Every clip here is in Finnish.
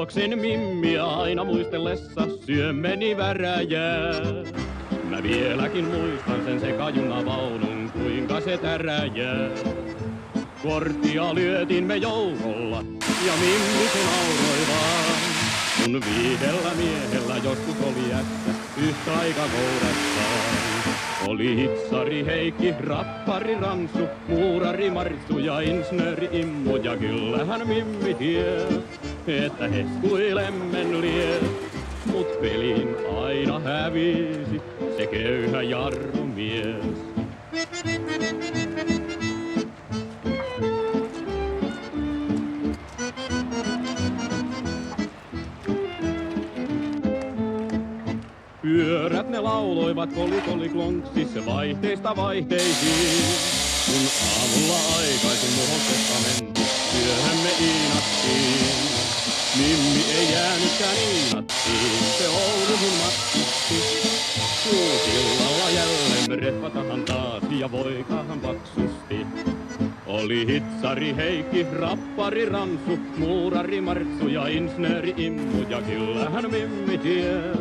Muhoksen mimmiä aina muistellessa syömmeni väräjää. Mä vieläkin muistan sen sekajunavaunun, kuinka se täräjää. Korttia lyötiin me joukolla ja mimmi se nauroi vaan. Kun 5 miehellä joskus oli ässä yhtä aika kourassaan. Oli hitsari Heikki, rappari Ramsu, muurari Martsu ja insinööri Immu. Ja kyllähän mimmi ties, että heskuilemmen lies. Mut pelin aina hävisi se köyhä jarrumies. Pyörät ne lauloivat koli klonksis vaihteista vaihteisiin. Kun aamulla aikaisin Muhoksesta mentiin, työhön me iinattiin. Mimmi ei jäänytkään iinattiin, se Ouluhun matkusti. Kuusillalla jälleen me rehvatahan taas ja voikahan paksusti. Oli hitsari Heikki, rappari Ramsu, muurari Martsu ja insinööri Immu. Ja kyllähän mimmi ties,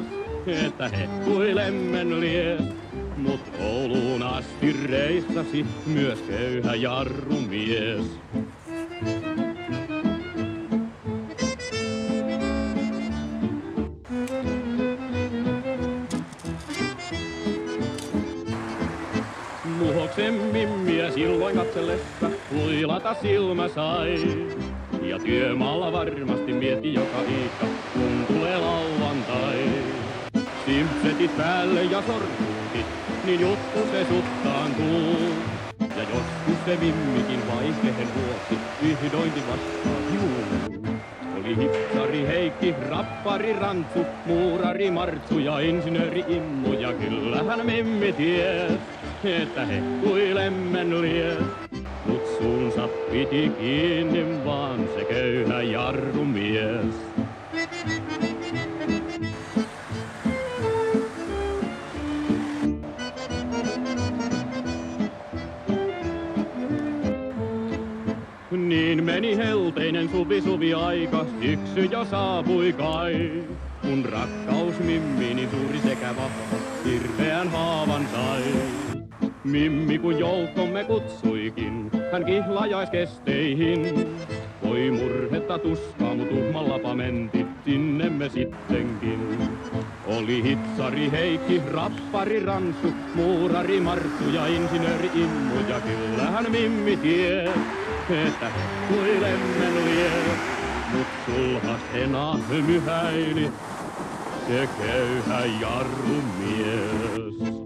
että hehkuilemmen lies. Mut Ouluun asti reissasi myös köyhä jarrumies. Muhoksen mimmiä silloin katsellessa huilata silmä sai. Ja työmaalla varmasti mietti joka viikko, kun tulee lauantai. Simpsetit päälle ja sortuutit, niin juttu se suttaantuu. Ja joskus se mimmikin vaihteen vuoksi vihdoinkin vastaa juu. Oli hitsari Heikki, rappari Rantsu, muurari Martsu ja insinööri Immu. Ja kyllähän mimmi ties, että hehkuilemmen lies. Mut suunsa piti kiinni vaan se köyhä jarrumies. Niin meni helteinen suvi aika, syksy jo saapui kai. Kun rakkaus mimmiini suuri sekä vahva, hirveän haavan sai. Mimmi kun joukkomme kutsuikin, hän kihlajais kesteihin. Voi murhetta tuskaa, mut uhmallapa menti, sinne me sittenkin. Oli hitsari Heikki, rappari Ransu, muurari Martsu ja insinööri Immu. Ja kyllähän mimmi ties, että hehkuilemmen lies. Mut sulhasena myhäili se köyhä jarrumies.